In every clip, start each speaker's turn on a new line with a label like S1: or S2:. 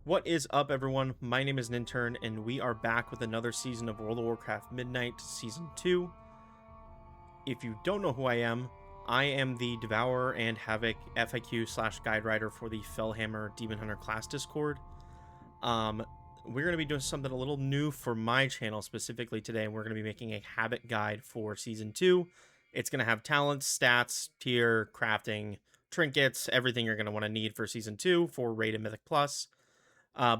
S1: What is up, everyone? My name is Nintern, and we are back with another season of World of Warcraft Midnight Season 2. If you don't know who I am the Devourer and Havoc FAQ/guide writer for the Fellhammer Demon Hunter class Discord. We're going to be doing something a little new for my channel specifically today, and we're going to be making a Havoc guide for Season 2. It's going to have talents, stats, tier, crafting, trinkets, everything you're going to want to need for Season 2 for Raid and Mythic Plus.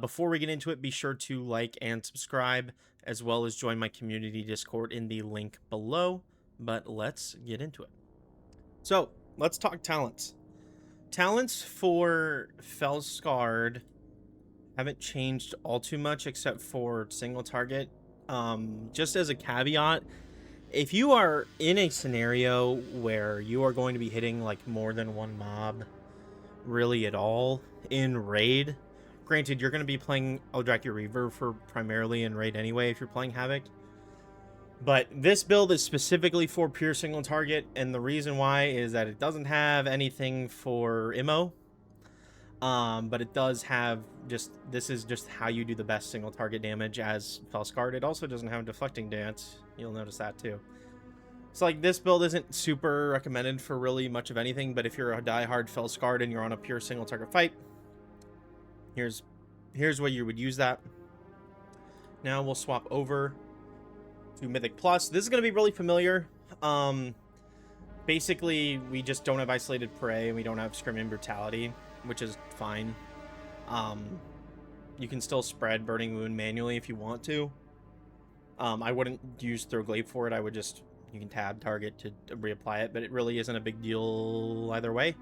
S1: Before we get into it, be sure to like and subscribe, as well as join my community Discord in the link below. But let's get into it. So, let's talk talents. Talents for Fel-Scarred haven't changed all too much except for single target. Just as a caveat, if you are in a scenario where you are going to be hitting like more than one mob really at all in Raid, granted, you're going to be playing Aldrachi Reaver for primarily in Raid anyway if you're playing Havoc. But this build is specifically for pure single target, and the reason why is that it doesn't have anything for MO. But it does have this is just how you do the best single target damage as Fel-Scarred. It also doesn't have deflecting dance. You'll notice that too. So like this build isn't super recommended for really much of anything, but if you're a diehard Fel-Scarred and you're on a pure single target fight, here's where you would use that. Now we'll swap over to Mythic Plus. This is going to be really familiar. Basically, we just don't have Isolated Prey and we don't have Screaming Brutality, which is fine. You can still spread Burning Wound manually if you want to. I wouldn't use Throw Glaive for it. I would just, you can tab target to reapply it, but it really isn't a big deal either way.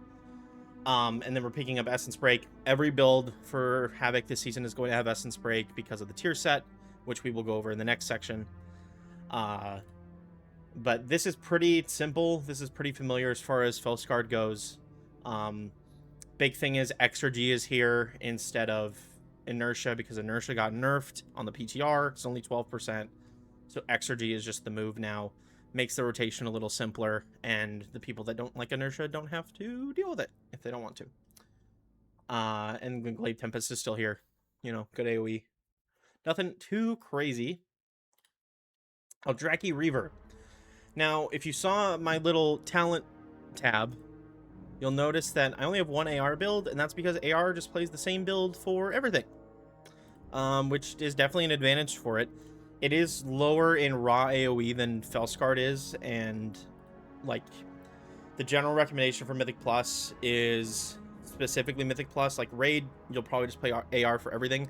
S1: And then we're picking up Essence Break. Every build for Havoc this season is going to have Essence Break because of the tier set, which we will go over in the next section. But this is pretty simple. This is pretty familiar as far as Fel-Scarred goes. Big thing is Extra G is here instead of Inertia because Inertia got nerfed on the PTR. It's only 12%. So Extra G is just the move now. Makes the rotation a little simpler, and the people that don't like Inertia don't have to deal with it if they don't want to. And the Glaive Tempest is still here. You know, good AoE. Nothing too crazy. Aldrachi Reaver. Now, if you saw my little talent tab, you'll notice that I only have one AR build, and that's because AR just plays the same build for everything. Which is definitely an advantage for it. It is lower in raw AoE than Fel-Scarred is, and like the general recommendation for Mythic Plus is specifically Mythic Plus. Like Raid, you'll probably just play AR for everything.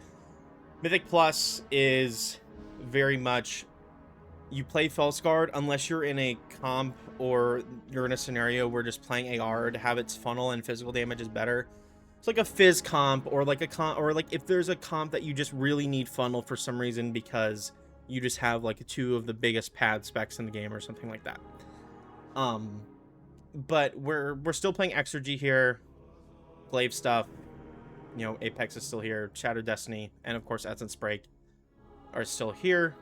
S1: Mythic Plus is very much you play Fel-Scarred unless you're in a comp or you're in a scenario where just playing AR to have its funnel and physical damage is better. It's like a Fizz comp or like a comp, or like if there's a comp that you just really need funnel for some reason because you just have like two of the biggest pad specs in the game or something like that. But we're still playing Extra G here. Glaive stuff. You know, Apex is still here. Shattered Destiny and of course Essence Break are still here.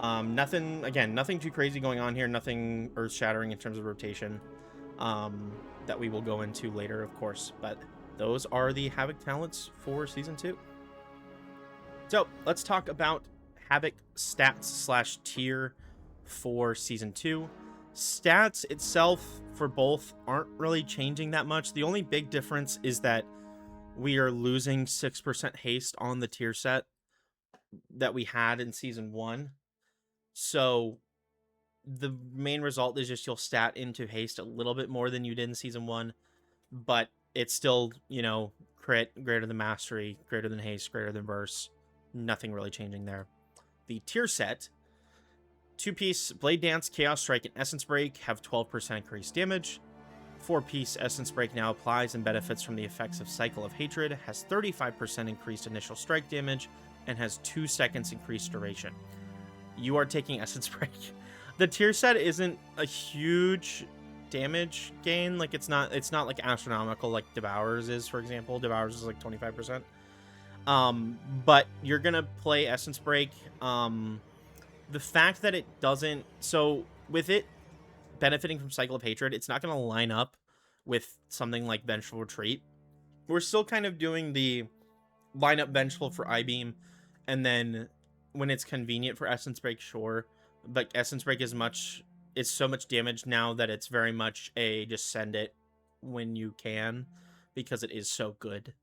S1: Nothing too crazy going on here. Nothing earth shattering in terms of rotation. That we will go into later, of course. But those are the Havoc talents for Season 2. So let's talk about Havoc stats / tier for Season 2. Stats itself for both aren't really changing that much. The only big difference is that we are losing 6% haste on the tier set that we had in Season 1. So the main result is just you'll stat into haste a little bit more than you did in Season 1, but it's still, you know, crit, greater than mastery, greater than haste, greater than burst. Nothing really changing there. The tier set, 2-piece Blade Dance, Chaos Strike, and Essence Break have 12% increased damage. 4-piece Essence Break now applies and benefits from the effects of Cycle of Hatred, has 35% increased initial strike damage, and has 2 seconds increased duration. You are taking Essence Break. The tier set isn't a huge damage gain. Like it's not like astronomical like Devourer's is, for example. Devourer's is like 25%. But you're gonna play Essence Break. The fact that it doesn't, so with it benefiting from Cycle of Hatred, it's not gonna line up with something like Vengeful Retreat. We're still kind of doing the line up Vengeful for I-Beam, and then when it's convenient for Essence Break, sure. But Essence Break it's so much damage now that it's very much a just send it when you can, because it is so good.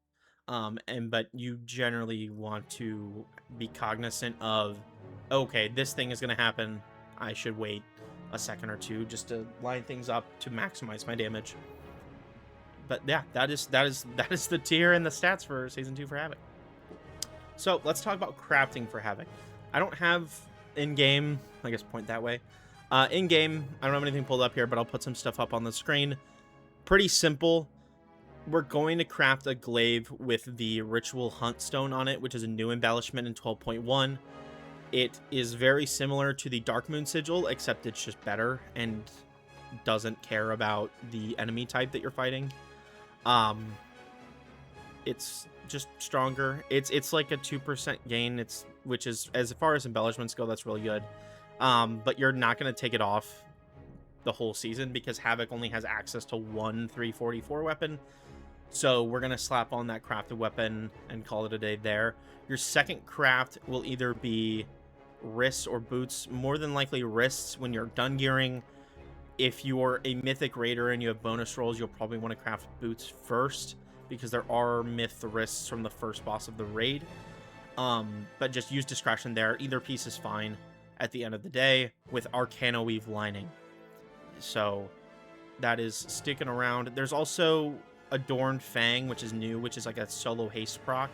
S1: But you generally want to be cognizant of, okay, this thing is going to happen. I should wait a second or two just to line things up to maximize my damage. But yeah, that is the tier and the stats for Season 2 for Havoc. So let's talk about crafting for Havoc. I don't have in-game, I guess point that way. In-game, I don't have anything pulled up here, but I'll put some stuff up on the screen. Pretty simple. We're going to craft a glaive with the Ritual Hunt Stone on it, which is a new embellishment in 12.1. It is very similar to the Dark Moon Sigil, except it's just better and doesn't care about the enemy type that you're fighting. It's just stronger. It's like a 2% gain, which is, as far as embellishments go, that's really good. But you're not going to take it off the whole season because Havoc only has access to one 344 weapon. So we're going to slap on that crafted weapon and call it a day there. Your second craft will either be wrists or boots. More than likely wrists when you're done gearing. If you're a Mythic Raider and you have bonus rolls, you'll probably want to craft boots first, because there are myth wrists from the first boss of the raid. But just use discretion there. Either piece is fine at the end of the day with Arcana Weave lining. So that is sticking around. There's also Adorned Fang, which is new, which is like a solo haste proc.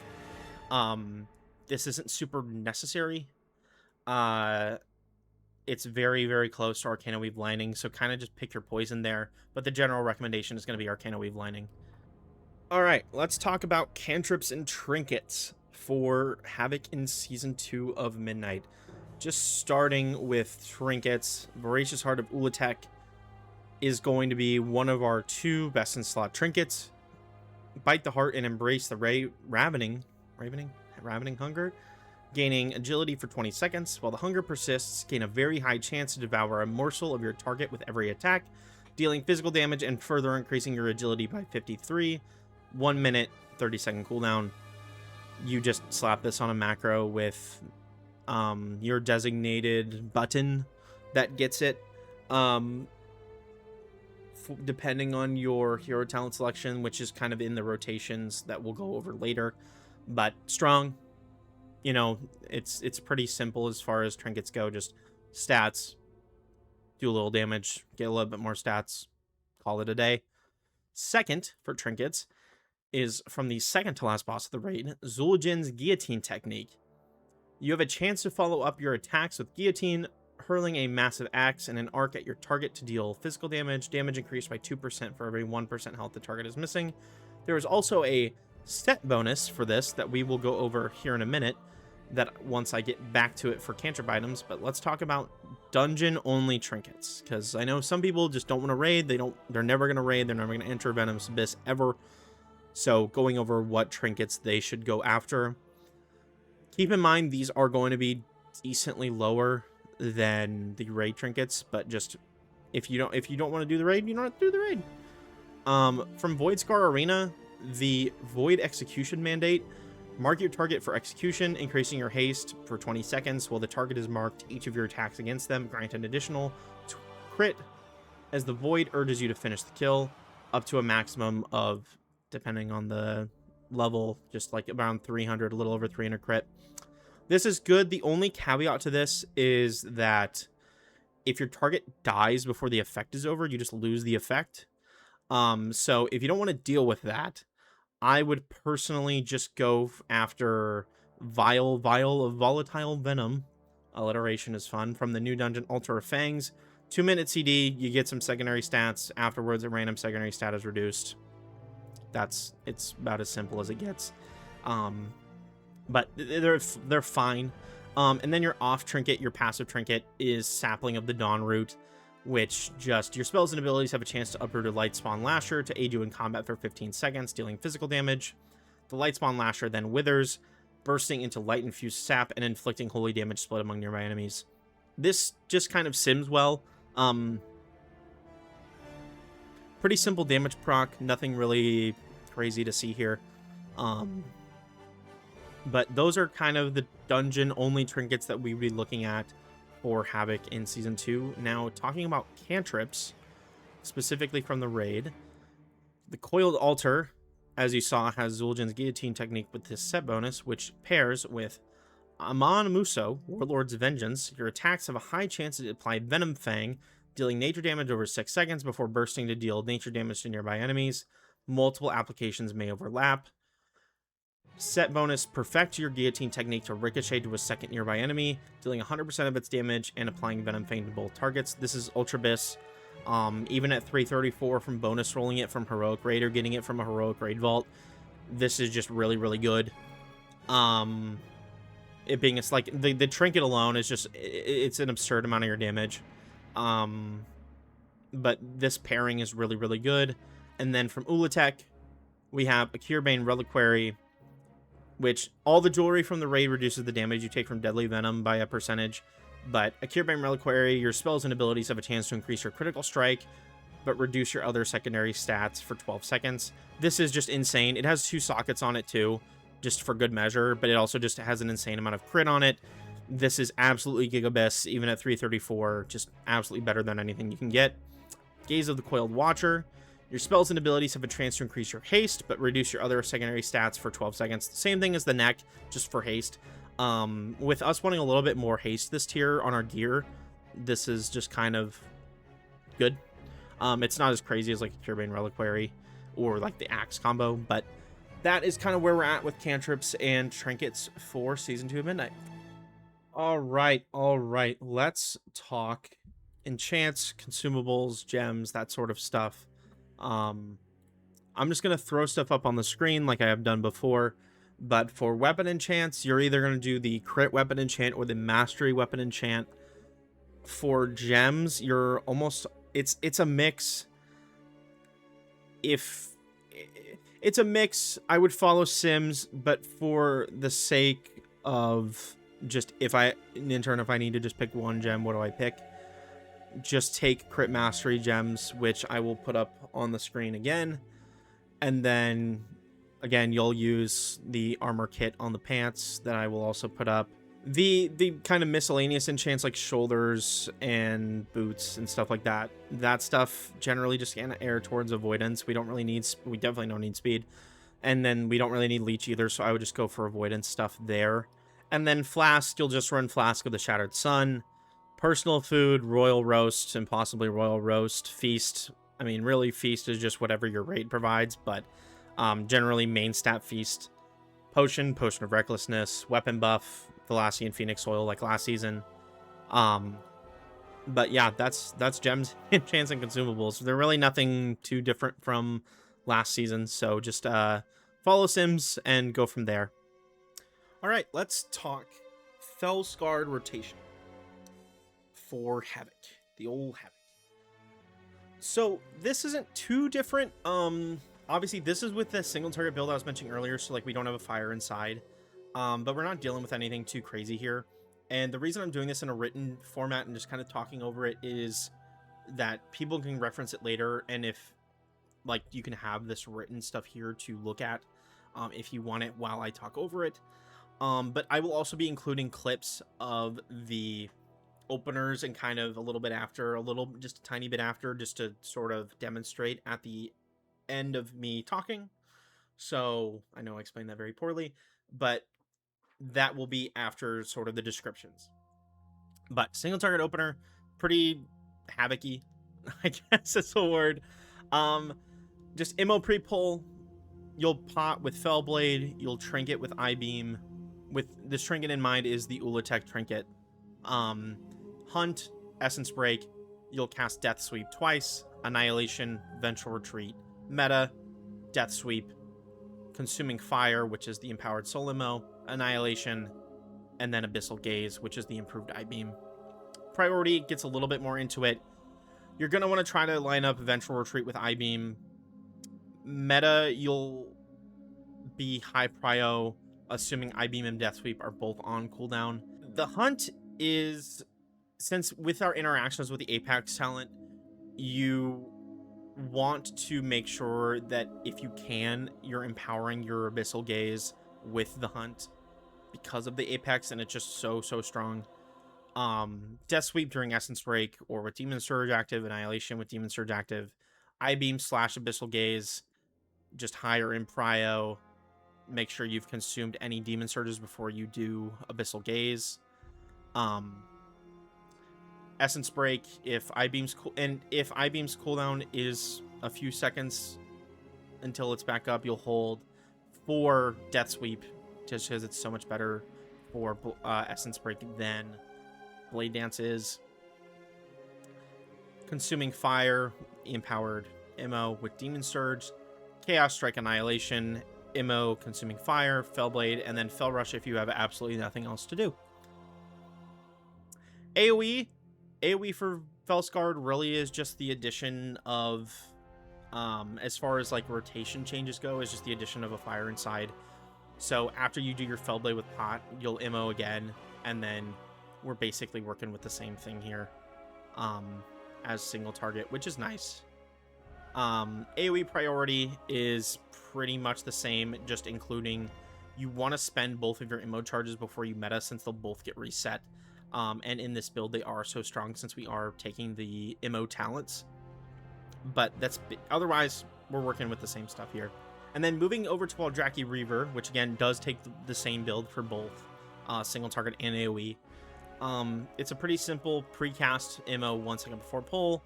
S1: This isn't super necessary. It's very, very close to Arcana Weave lining, so kind of just pick your poison there. But the general recommendation is going to be Arcana Weave lining. All right, let's talk about Cantrips and Trinkets for Havoc in Season 2 of Midnight. Just starting with Trinkets, Voracious Heart of Ula'tek is going to be one of our 2 best in slot trinkets. Bite the Heart and Embrace the Ravening Hunger, gaining agility for 20 seconds. While the hunger persists, gain a very high chance to devour a morsel of your target with every attack, dealing physical damage and further increasing your agility by 53. 1 minute, 30-second cooldown. You just slap this on a macro with your designated button that gets it. Depending on your hero talent selection, which is kind of in the rotations that we'll go over later. But strong. You know, it's pretty simple as far as trinkets go. Just stats, do a little damage, get a little bit more stats, call it a day. Second for trinkets is from the second to last boss of the raid, Zul'jin's Guillotine Technique. You have a chance to follow up your attacks with Guillotine, hurling a massive axe and an arc at your target to deal physical damage. Damage increased by 2% for every 1% health the target is missing. There is also a set bonus for this that we will go over here in a minute, that once I get back to it for cantrip items. But let's talk about dungeon only trinkets, because I know some people just don't want to raid. They're never going to raid. They're never going to enter Venom's Abyss ever. So going over what trinkets they should go after. Keep in mind these are going to be decently lower than the raid trinkets, but just if you don't want to do the raid, you don't have to do the raid. From Void-Scar Arena, the Void Execution Mandate. Mark your target for execution, increasing your haste for 20 seconds. While the target is marked, each of your attacks against them grant an additional crit as the Void urges you to finish the kill, up to a maximum of, depending on the level, just like around 300, a little over 300 crit. This is good. The only caveat to this is that if your target dies before the effect is over, you just lose the effect. So if you don't want to deal with that, I would personally just go after Vial of Volatile Venom. Alliteration is fun. From the new dungeon, Altar of Fangs. 2-minute CD, you get some secondary stats. Afterwards, a random secondary stat is reduced. It's about as simple as it gets. But they're fine. And then your off trinket, your passive trinket, is Sapling of the Dawn Root, which just your spells and abilities have a chance to uproot a Lightspawn Lasher to aid you in combat for 15 seconds, dealing physical damage. The Lightspawn Lasher then withers, bursting into light-infused sap and inflicting holy damage split among nearby enemies. This just kind of sims well. Pretty simple damage proc, nothing really crazy to see here. But those are kind of the dungeon-only trinkets that we would be looking at for Havoc in Season 2. Now, talking about cantrips, specifically from the raid, the Coiled Altar, as you saw, has Zul'jin's Guillotine technique with his set bonus, which pairs with Amon Muso, Warlord's Vengeance. Your attacks have a high chance to apply Venom Fang, dealing nature damage over 6 seconds before bursting to deal nature damage to nearby enemies. Multiple applications may overlap. Set bonus, perfect your Guillotine technique to ricochet to a second nearby enemy, dealing 100% of its damage and applying Venom Fang to both targets. This is Ultra Bis. Even at 334 from bonus rolling it from Heroic Raid or getting it from a Heroic Raid Vault, this is just really, really good. It being, it's like, the trinket alone is just, it's an absurd amount of your damage. But this pairing is really, really good. And then from Ula'tek, we have a Curebane Reliquary, which all the jewelry from the raid reduces the damage you take from deadly venom by a percentage. But a Curebane Reliquary, your spells and abilities have a chance to increase your critical strike, but reduce your other secondary stats for 12 seconds. This is just insane. It has 2 sockets on it too, just for good measure, but it also just has an insane amount of crit on it. This is absolutely Gigabyss, even at 334, just absolutely better than anything you can get. Gaze of the Coiled Watcher. Your spells and abilities have a chance to increase your haste, but reduce your other secondary stats for 12 seconds. Same thing as the neck, just for haste. With us wanting a little bit more haste this tier on our gear, this is just kind of good. It's not as crazy as like a Curebane Reliquary or like the Axe combo, but that is kind of where we're at with cantrips and trinkets for Season 2 of Midnight. All right. Let's talk enchants, consumables, gems, that sort of stuff. I'm just going to throw stuff up on the screen like I have done before. But for weapon enchants, you're either going to do the crit weapon enchant or the mastery weapon enchant. For gems, you're almost... It's a mix. If... It's a mix. I would follow Sims, but for the sake of just... Nintern, if I need to just pick one gem, what do I pick? Just take crit mastery gems, which I will put up on the screen again. And then... Again, you'll use the armor kit on the pants that I will also put up. The kind of miscellaneous enchants like shoulders and boots and stuff like that. That stuff generally just kind of err towards avoidance. We definitely don't need speed. And then we don't really need leech either, so I would just go for avoidance stuff there. And then flask, you'll just run Flask of the Shattered Sun. Personal food, royal roast, and possibly royal roast. Feast, I mean, really feast is just whatever your raid provides, but... generally main stat feast, potion of recklessness, weapon buff, Thalassian Phoenix Oil like last season. But yeah, that's gems, enchants, and consumables. They're really nothing too different from last season, so just follow Sims and go from there. All right, let's talk Fel-Scarred rotation for Havoc, the old Havoc. So this isn't too different. Obviously, this is with the single target build I was mentioning earlier, so like we don't have a fire inside. But we're not dealing with anything too crazy here. And the reason I'm doing this in a written format and just kind of talking over it is that people can reference it later, and if like you can have this written stuff here to look at if you want it while I talk over it. But I will also be including clips of the openers and kind of a little bit after, just a tiny bit after, just to sort of demonstrate at the end of me talking. So I know I explained that very poorly, but that will be after sort of the descriptions. But single target opener, pretty havoc-y, I guess that's the word. Just MO pre-pull, you'll pot with Fellblade, you'll trinket with I-Beam. With this trinket in mind is the Ula'tek trinket. Hunt, Essence Break, you'll cast Death Sweep twice, Annihilation, Vengeful Retreat, Meta, Death Sweep, Consuming Fire, which is the Empowered Soul MO, Annihilation, and then Abyssal Gaze, which is the improved I-Beam. Priority gets a little bit more into it. You're going to want to try to line up Vengeful Retreat with I-Beam. Meta, you'll be high prio, assuming I-Beam and Death Sweep are both on cooldown. The Hunt is, since with our interactions with the Apex talent, you want to make sure that if you can, you're empowering your Abyssal Gaze with the Hunt. because of the Apex, and it's just so strong. Death Sweep during Essence Break, or with Demon Surge active, Annihilation with Demon Surge active, I-Beam / Abyssal Gaze, just higher in prio. Make sure you've consumed any Demon Surges before you do Abyssal Gaze. Essence Break, if I-Beam's cooldown is a few seconds until it's back up, you'll hold 4 Death Sweep, just because it's so much better for Essence Break than Blade Dance is. Consuming Fire, empowered MO with Demon Surge, Chaos Strike Annihilation, MO Consuming Fire, Fellblade, and then Fel Rush if you have absolutely nothing else to do. AoE for Fel-Scarred really is just the addition of, as far as like rotation changes go, is just the addition of a fire inside. So after you do your Fellblade with Pot, you'll MO again, and then we're basically working with the same thing here as single target, which is nice. AoE priority is pretty much the same, just including you want to spend both of your MO charges before you meta, since they'll both get reset. And in this build, they are so strong since we are taking the MO talents. But otherwise, we're working with the same stuff here. And then moving over to Aldrachi Reaver, which again does take the same build for both single target and AoE. It's a pretty simple precast MO 1 second before pull.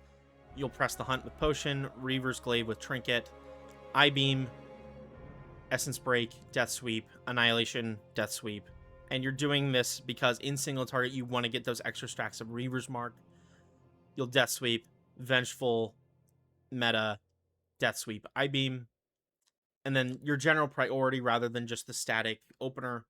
S1: You'll press the Hunt with Potion, Reaver's Glaive with Trinket, I-Beam, Essence Break, Death Sweep, Annihilation, Death Sweep. And you're doing this because in single target, you want to get those extra stacks of Reaver's Mark. You'll Death Sweep, Vengeful, Meta, Death Sweep, I-Beam. And then your general priority rather than just the static opener.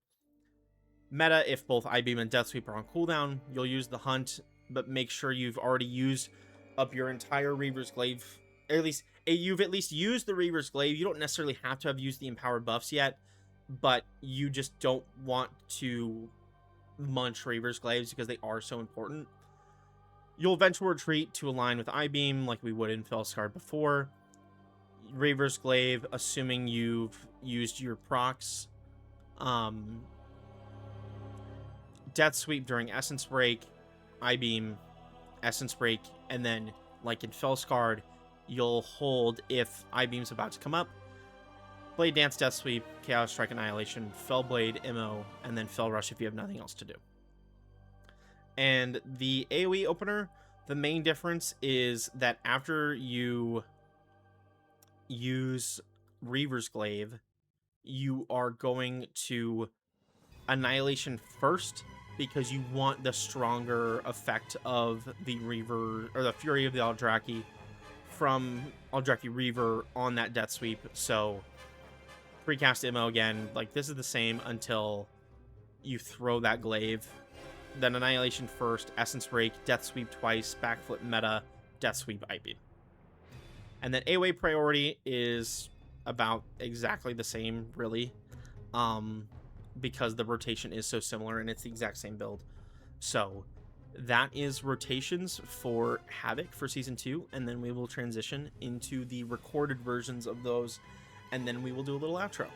S1: Meta, if both I-Beam and Death Sweep are on cooldown, you'll use the Hunt, but make sure you've already used up your entire Reaver's Glaive. Or you've at least used the Reaver's Glaive. You don't necessarily have to have used the empowered buffs yet, but you just don't want to munch Reaver's Glaives because they are so important. You'll eventually retreat to align with I-Beam like we would in Fel-Scarred before. Reaver's Glaive, assuming you've used your procs. Death Sweep during Essence Break, I-Beam, Essence Break, and then, like in Fel-Scarred, you'll hold if I-Beam's about to come up. Blade Dance, Death Sweep, Chaos Strike Annihilation, Fellblade, MO, and then Fel Rush if you have nothing else to do. And the AoE opener, the main difference is that after you use Reaver's Glaive, you are going to Annihilation first, because you want the stronger effect of the Reaver, or the Fury of the Aldrachi from Aldrachi Reaver on that Death Sweep. So precast MO again, like this is the same until you throw that Glaive. Then Annihilation first, Essence Break, Death Sweep twice, Backflip Meta, Death Sweep I-Beam. And then AoE priority is about exactly the same, really. Because the rotation is so similar and it's the exact same build. So that is rotations for Havoc for Season 2, and then we will transition into the recorded versions of those, and then we will do a little outro.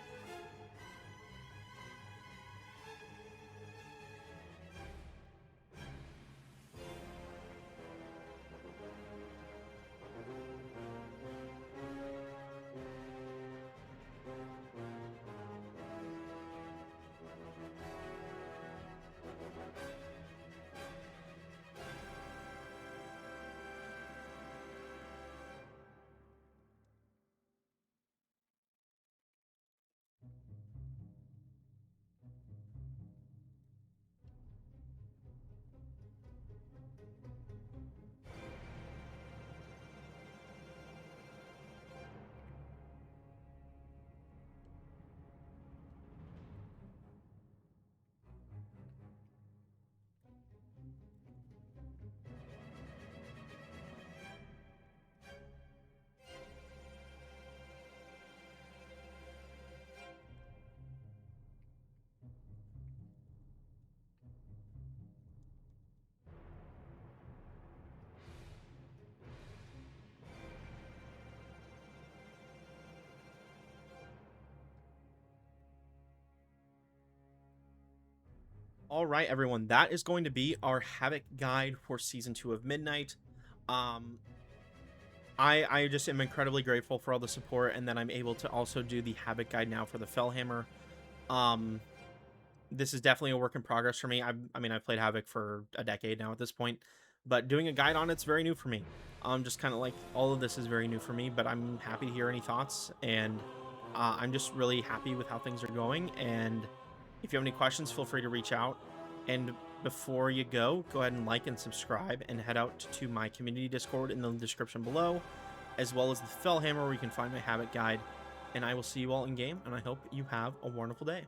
S1: All right, everyone, that is going to be our Havoc guide for Season 2 of Midnight. Um, I just am incredibly grateful for all the support, and that I'm able to also do the Havoc guide now for the Felhammer. This is definitely a work in progress for me. I mean, I've played Havoc for a decade now at this point, but doing a guide on it's very new for me. Just kind of like all of this is very new for me, but I'm happy to hear any thoughts, and I'm just really happy with how things are going. And if you have any questions, feel free to reach out. And before you go ahead and like and subscribe, and head out to my community Discord in the description below, as well as the Felhammer, where you can find my Havoc guide. And I will see you all in game, and I hope you have a wonderful day.